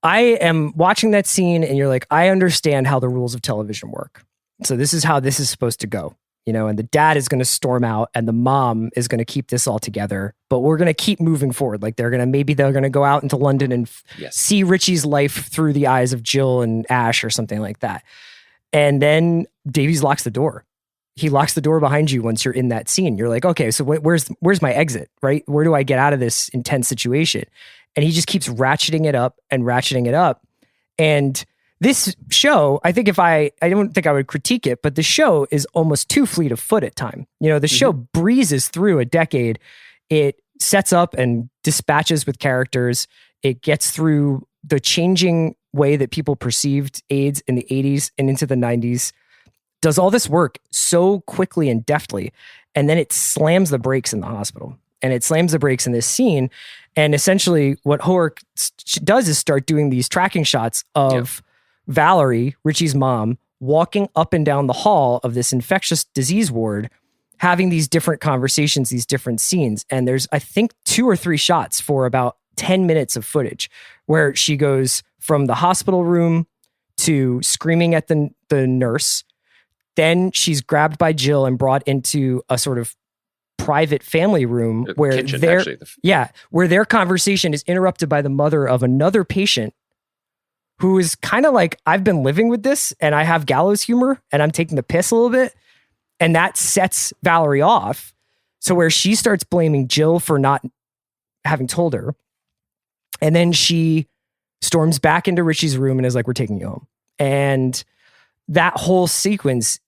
I am watching that scene and you're like, I understand how the rules of television work. So this is how this is supposed to go. You know, and the dad is going to storm out and the mom is going to keep this all together, but we're going to keep moving forward. Like they're going to go out into London and see Richie's life through the eyes of Jill and Ash or something like that. And then Davies locks the door. He locks the door behind you once you're in that scene. You're like, okay, so where's my exit, right? Where do I get out of this intense situation? And he just keeps ratcheting it up and ratcheting it up. And this show, I think I don't think I would critique it, but the show is almost too fleet of foot at time. You know, the show breezes through a decade. It sets up and dispatches with characters. It gets through the changing way that people perceived AIDS in the 80s and into the 90s, does all this work so quickly and deftly. And then it slams the brakes in the hospital. And it slams the brakes in this scene. And essentially what Hoark does is start doing these tracking shots of Valerie, Richie's mom, walking up and down the hall of this infectious disease ward, having these different conversations, these different scenes. And there's, I think, 2 or 3 shots for about 10 minutes of footage where she goes from the hospital room to screaming at the nurse. Then she's grabbed by Jill and brought into a sort of private family room where where their conversation is interrupted by the mother of another patient who is kind of like, I've been living with this and I have gallows humor and I'm taking the piss a little bit. And that sets Valerie off. So where she starts blaming Jill for not having told her. And then she storms back into Richie's room and is like, we're taking you home. And that whole sequence,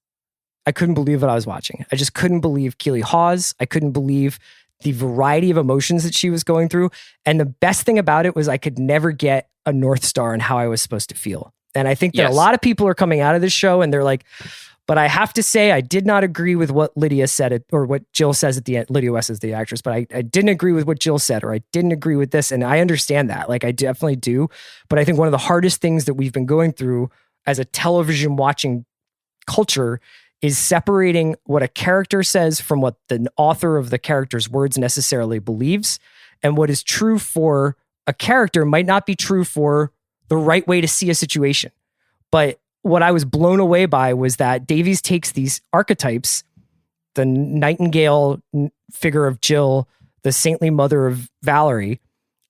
I couldn't believe what I was watching. I just couldn't believe Keely Hawes. I couldn't believe the variety of emotions that she was going through. And the best thing about it was I could never get a North Star on how I was supposed to feel. And I think that a lot of people are coming out of this show and they're like, but I have to say, I did not agree with what Lydia said or what Jill says at the end. Lydia West is the actress, but I didn't agree with what Jill said, or I didn't agree with this. And I understand that. Like, I definitely do. But I think one of the hardest things that we've been going through as a television watching culture is separating what a character says from what the author of the character's words necessarily believes. And what is true for a character might not be true for the right way to see a situation. But what I was blown away by was that Davies takes these archetypes, the Nightingale figure of Jill, the saintly mother of Valerie,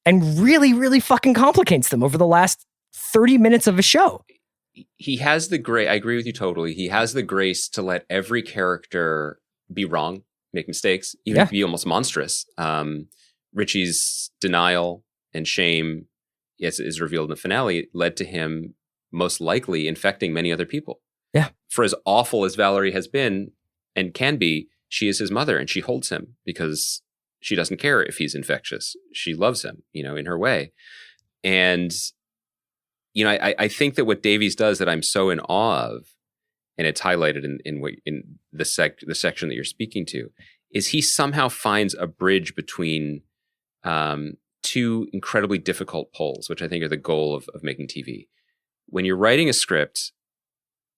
and really, really fucking complicates them over the last 30 minutes of a show. He has the grace. I agree with you totally. He has the grace to let every character be wrong, make mistakes, even be almost monstrous. Richie's denial and shame, as is revealed in the finale, led to him most likely infecting many other people. Yeah. For as awful as Valerie has been and can be, she is his mother and she holds him because she doesn't care if he's infectious. She loves him, in her way. And, I think that what Davies does that I'm so in awe of, and it's highlighted in the section that you're speaking to, is he somehow finds a bridge between two incredibly difficult poles, which I think are the goal of making TV. When you're writing a script,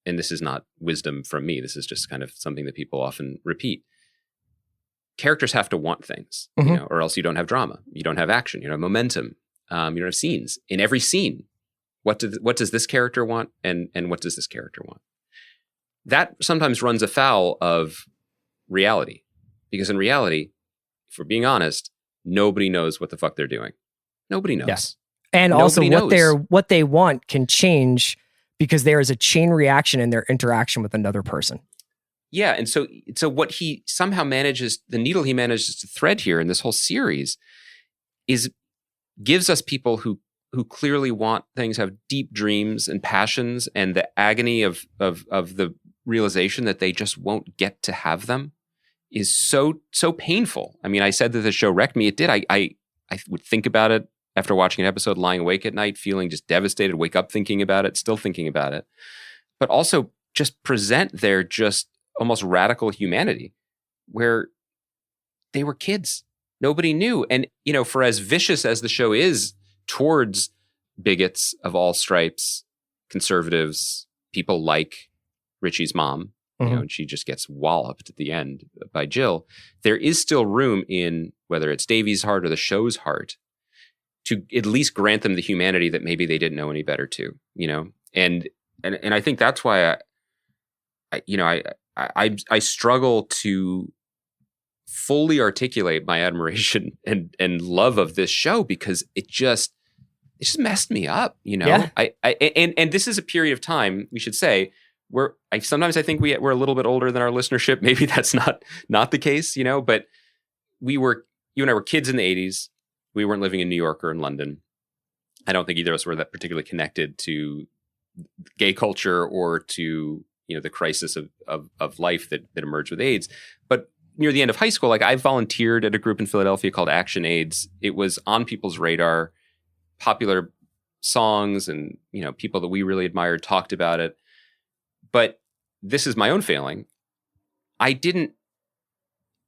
and this is not wisdom from me, this is just kind of something that people often repeat, characters have to want things, or else you don't have drama, you don't have action, you don't have momentum, you don't have scenes. In every scene, what does this character want, and what does this character want? That sometimes runs afoul of reality, because in reality, if we're being honest, nobody knows what the fuck they're doing. Nobody knows. Yes. And Nobody also knows. what they want can change because there is a chain reaction in their interaction with another person. Yeah, and so what he somehow manages, the needle he manages to thread here in this whole series, gives us people who clearly want things, have deep dreams and passions, and the agony of the realization that they just won't get to have them is so painful. I mean, I said that the show wrecked me. It did. I would think about it after watching an episode, lying awake at night, feeling just devastated, wake up thinking about it, still thinking about it, but also just present their just almost radical humanity where they were kids. Nobody knew. And, for as vicious as the show is towards bigots of all stripes, conservatives, people like Richie's mom, and she just gets walloped at the end by Jill, there is still room in whether it's Davies' heart or the show's heart to at least grant them the humanity that maybe they didn't know any better too, and I think that's why I struggle to fully articulate my admiration and love of this show, because it just messed me up, Yeah. And this is a period of time, we should say, where sometimes I think we're a little bit older than our listenership. Maybe that's not the case, but you and I were kids in the 80s. We weren't living in New York or in London. I don't think either of us were that particularly connected to gay culture or to, the crisis of life that emerged with AIDS. But near the end of high school, I volunteered at a group in Philadelphia called Action AIDS. It was on people's radar. Popular songs and, people that we really admired talked about it. But this is my own failing. I didn't,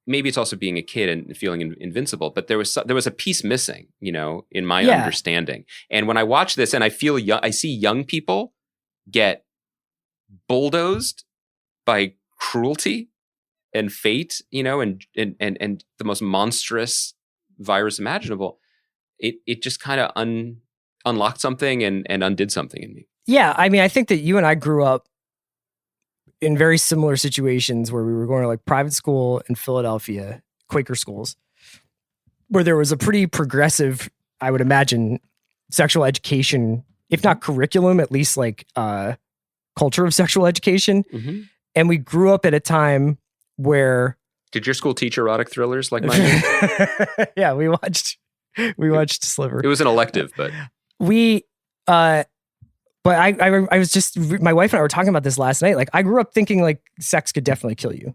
maybe it's also being a kid and feeling invincible, but there was a piece missing, in my understanding. And when I watch this and I see young people get bulldozed by cruelty and fate, and the most monstrous virus imaginable, it just kind of unlocked something and undid something in me. Yeah. I mean, I think that you and I grew up in very similar situations where we were going to private school in Philadelphia, Quaker schools, where there was a pretty progressive, I would imagine, sexual education, if not curriculum, at least culture of sexual education. Mm-hmm. And we grew up at a time where... Did your school teach erotic thrillers like mine did? Yeah, we watched Sliver. It was an elective, but... But I was just, my wife and I were talking about this last night. I grew up thinking sex could definitely kill you.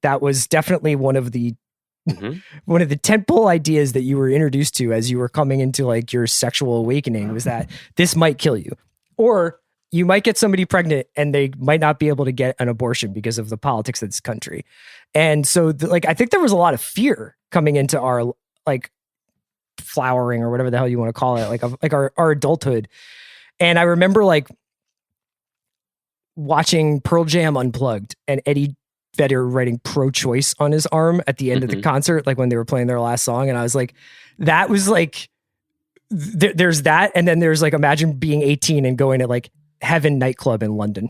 That was definitely one of the tentpole ideas that you were introduced to as you were coming into your sexual awakening, was that this might kill you, or you might get somebody pregnant and they might not be able to get an abortion because of the politics of this country. And so I think there was a lot of fear coming into our flowering, or whatever the hell you want to call it, our adulthood. And I remember watching Pearl Jam Unplugged and Eddie Vedder writing pro-choice on his arm at the end of the concert, when they were playing their last song. And I was that was there's that. And then there's imagine being 18 and going to Heaven nightclub in London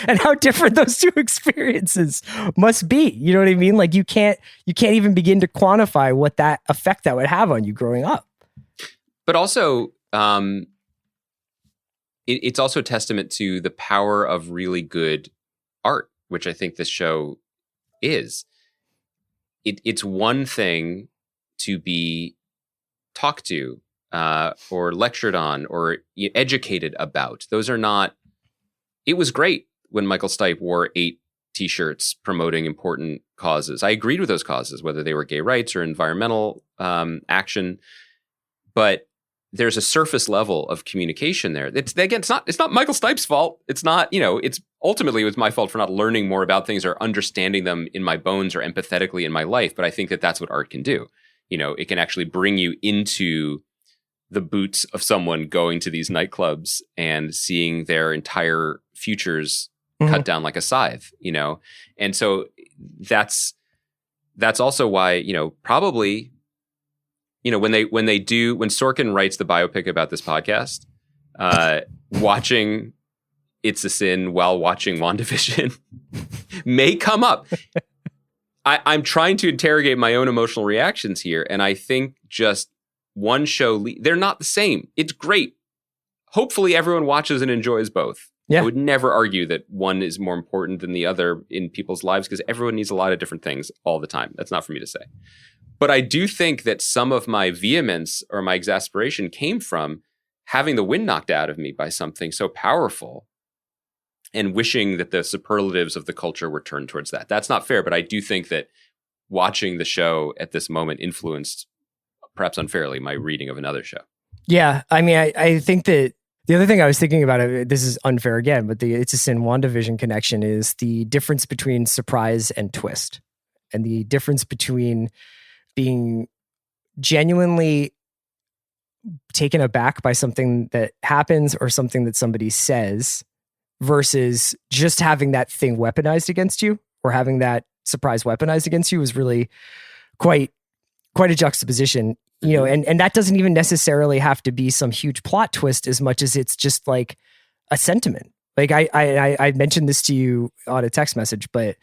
and how different those two experiences must be. You know what I mean? You can't even begin to quantify what that effect that would have on you growing up. But also, it's also a testament to the power of really good art, which I think this show is. It's one thing to be talked to or lectured on or educated about. Those are not. It was great when Michael Stipe wore 8 T-shirts promoting important causes. I agreed with those causes, whether they were gay rights or environmental action. But there's a surface level of communication there. It's not Michael Stipe's fault. It's not, it's ultimately it was my fault for not learning more about things or understanding them in my bones or empathetically in my life. But I think that that's what art can do. It can actually bring you into the boots of someone going to these nightclubs and seeing their entire futures cut down like a scythe, And so that's also why, probably, when Sorkin writes the biopic about this podcast, watching It's a Sin while watching WandaVision may come up. I'm trying to interrogate my own emotional reactions here. And I think just one show, they're not the same. It's great. Hopefully everyone watches and enjoys both. Yeah. I would never argue that one is more important than the other in people's lives because everyone needs a lot of different things all the time. That's not for me to say. But I do think that some of my vehemence or my exasperation came from having the wind knocked out of me by something so powerful and wishing that the superlatives of the culture were turned towards that. That's not fair, but I do think that watching the show at this moment influenced, perhaps unfairly, my reading of another show. Yeah, I mean, I think that the other thing I was thinking about, this is unfair again, but the It's a Sin WandaVision connection is the difference between surprise and twist, and the difference between being genuinely taken aback by something that happens or something that somebody says versus just having that thing weaponized against you or having that surprise weaponized against you is really quite a juxtaposition. And that doesn't even necessarily have to be some huge plot twist as much as it's just like a sentiment. Like I mentioned this to you on a text message, but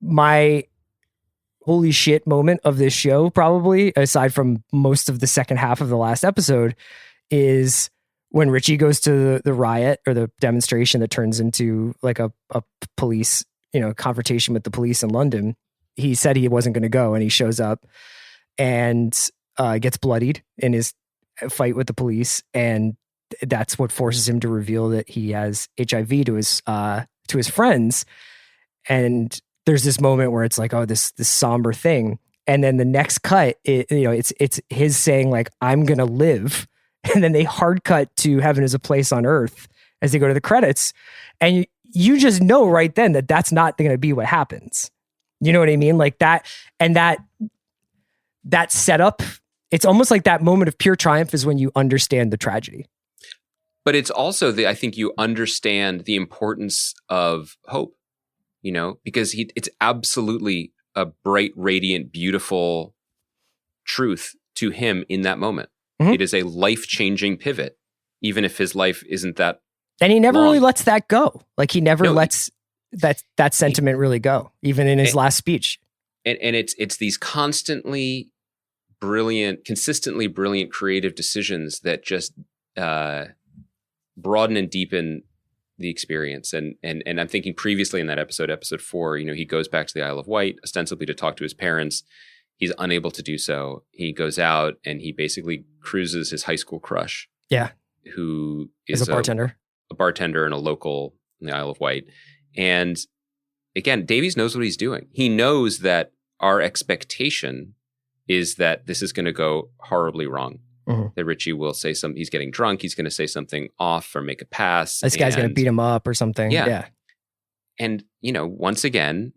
my holy shit moment of this show, probably aside from most of the second half of the last episode, is when Richie goes to the riot or the demonstration that turns into like a police, confrontation with the police in London. He said he wasn't going to go and he shows up and gets bloodied in his fight with the police, and that's what forces him to reveal that he has HIV to his friends. And there's this moment where it's like, oh, this somber thing, and then the next cut, it's his saying like, "I'm gonna live," and then they hard cut to "Heaven is a Place on Earth" as they go to the credits, and you just know right then that that's not going to be what happens. You know what I mean? Like that, and that setup. It's almost like that moment of pure triumph is when you understand the tragedy. But it's also I think you understand the importance of hope, because it's absolutely a bright, radiant, beautiful truth to him in that moment. Mm-hmm. It is a life-changing pivot, even if his life isn't that. And he never really lets that go. Like he never lets that sentiment really go, even in his last speech. And it's these consistently brilliant, creative decisions that just broaden and deepen the experience. And I'm thinking previously in that episode 4, he goes back to the Isle of Wight, ostensibly to talk to his parents. He's unable to do so. He goes out and he basically cruises his high school crush. Yeah. Who is a bartender. A bartender and a local in the Isle of Wight. And again, Davies knows what he's doing. He knows that our expectation is that this is going to go horribly wrong. Mm-hmm. That Richie will say he's getting drunk. He's going to say something off or make a pass. This guy's going to beat him up or something. Yeah. And, once again,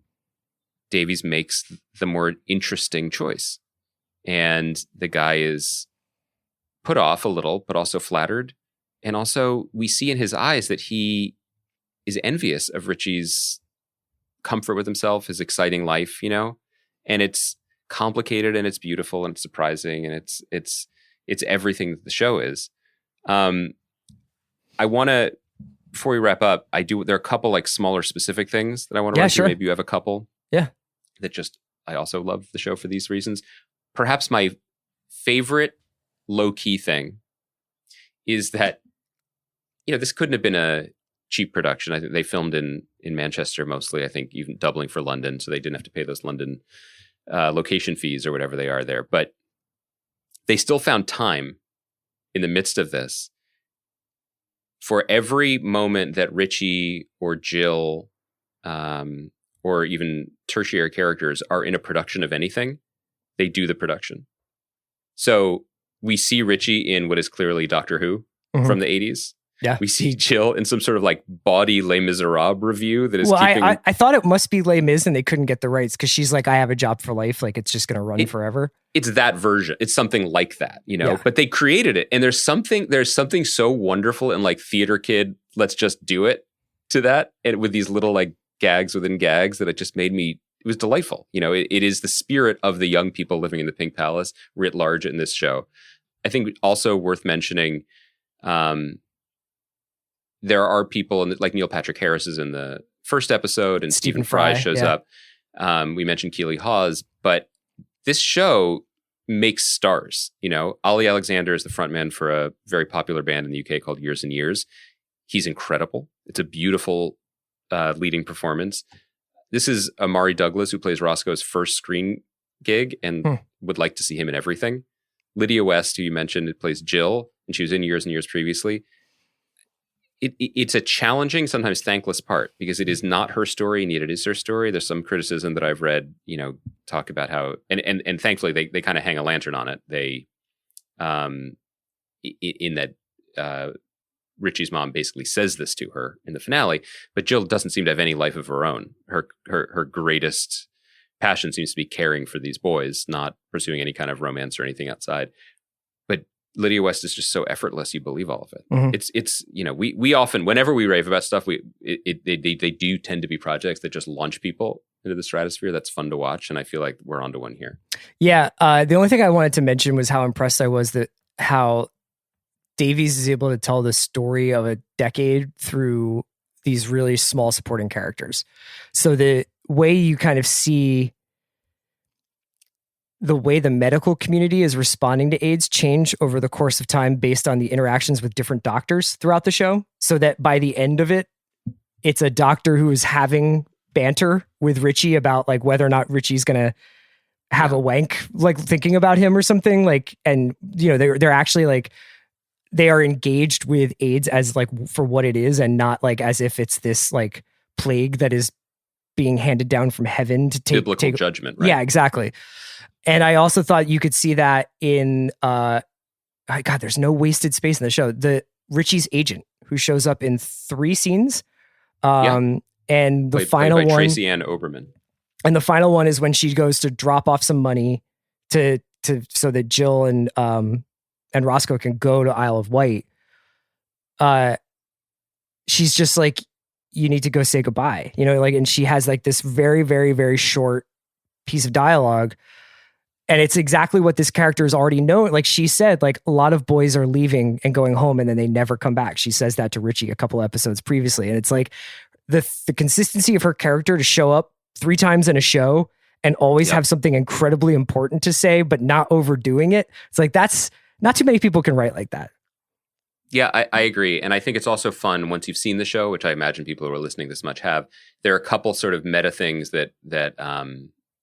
Davies makes the more interesting choice. And the guy is put off a little, but also flattered. And also we see in his eyes that he is envious of Richie's comfort with himself, his exciting life, and it's complicated and it's beautiful and it's surprising and it's everything that the show is. I want to, before we wrap up, there are a couple like smaller specific things that I want to run through. Maybe you have a couple. Yeah. I also love the show for these reasons. Perhaps my favorite low-key thing is that, this couldn't have been a cheap production. I think they filmed in Manchester mostly, I think even doubling for London. So they didn't have to pay those London location fees or whatever they are there. But they still found time in the midst of this, for every moment that Richie or Jill or even tertiary characters are in a production of anything, they do the production. So we see Richie in what is clearly Doctor Who from the 80s. Yeah. We see Jill in some sort of like bawdy Les Miserables review that is keeping... I thought it must be Les Mis and they couldn't get the rights because she's like, I have a job for life. Like, it's just going to run forever. It's that version. It's something like that, you know? Yeah. But they created it. And there's something so wonderful and like theater kid, let's just do it to that. And with these little like gags within gags that it just made me... It was delightful. You know, it is the spirit of the young people living in the Pink Palace writ large in this show. I think also worth mentioning... there are people like Neil Patrick Harris is in the first episode and Stephen Fry shows up. We mentioned Keely Hawes, but this show makes stars. You know, Ollie Alexander is the frontman for a very popular band in the UK called Years and Years. He's incredible. It's a beautiful leading performance. This is Amari Douglas, who plays Roscoe's first screen gig and would like to see him in everything. Lydia West, who you mentioned, plays Jill, and she was in Years and Years previously. It's a challenging, sometimes thankless part because it is not her story, neither is her story. There's some criticism that I've read, you know, talk about how, and thankfully they kind of hang a lantern on it. They, in that Richie's mom basically says this to her in the finale, but Jill doesn't seem to have any life of her own. Her greatest passion seems to be caring for these boys, not pursuing any kind of romance or anything outside. But Lydia West is just so effortless, you believe all of it. It's you know, we often, whenever we rave about stuff, they do tend to be projects that just launch people into the stratosphere. That's fun to watch, and I feel like we're onto one here. Yeah, the only thing I wanted to mention was how impressed I was that how Davies is able to tell the story of a decade through these really small supporting characters. So the way you kind of see the way the medical community is responding to AIDS change over the course of time based on the interactions with different doctors throughout the show. So that by the end of it, it's a doctor who is having banter with Richie about like whether or not Richie's going to have a wank, like thinking about him or something like, and you know, they're actually like, they are engaged with AIDS as like for what it is and not like as if it's this like plague that is being handed down from heaven to take biblical judgment. Right? Yeah, exactly. And I also thought you could see that in, God, there's no wasted space in the show. The Richie's agent who shows up in 3 scenes. And the final played by one, Tracy Ann Oberman. And the final one is when she goes to drop off some money to so that Jill and Roscoe can go to Isle of Wight. She's just like, you need to go say goodbye, you know, like, and she has like this very, very, very short piece of dialogue. And it's exactly what this character has already known. Like she said, like a lot of boys are leaving and going home and then they never come back. She says that to Richie a couple episodes previously. And it's like the consistency of her character to show up 3 times in a show and always have something incredibly important to say, but not overdoing it. It's like, that's not too many people can write like that. Yeah, I agree. And I think it's also fun once you've seen the show, which I imagine people who are listening this much have. There are a couple sort of meta things that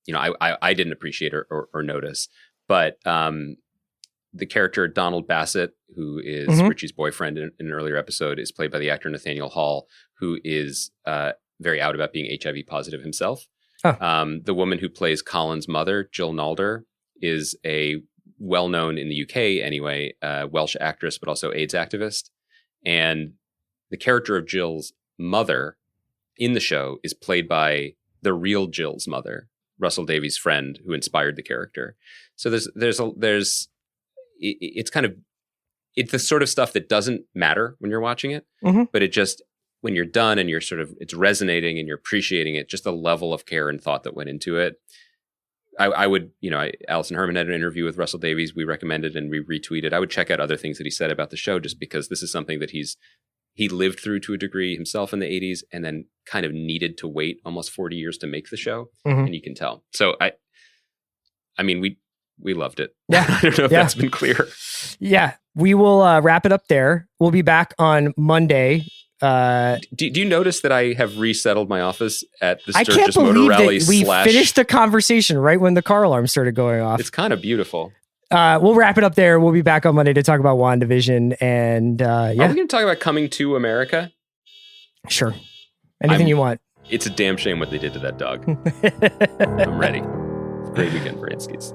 you know, I didn't appreciate or notice. But the character Donald Bassett, who is Richie's boyfriend in an earlier episode, is played by the actor Nathaniel Hall, who is very out about being HIV positive himself. The woman who plays Colin's mother, Jill Nalder, is a well-known in the UK anyway, Welsh actress, but also AIDS activist. And the character of Jill's mother in the show is played by the real Jill's mother, Russell Davies' friend who inspired the character. So it's the sort of stuff that doesn't matter when you're watching it, but it just, when you're done and you're sort of, it's resonating and you're appreciating it, just the level of care and thought that went into it. I would, you know, Alison Herman had an interview with Russell Davies. We recommended and we retweeted. I would check out other things that he said about the show, just because this is something that he lived through to a degree himself in the 80s and then kind of needed to wait almost 40 years to make the show. And you can tell. So I mean, we loved it. Yeah. I don't know if that's been clear. Yeah. We will wrap it up there. We'll be back on Monday. Do you notice that I have resettled my office at the I Sturgis can't Motor believe Rally that we finished the conversation right when the car alarm started going off. It's kind of beautiful. we'll wrap it up there. We'll be back on Monday to talk about WandaVision. And Are we going to talk about Coming to America? Sure. Anything you want. It's a damn shame what they did to that dog. I'm ready. Great weekend for Anskis.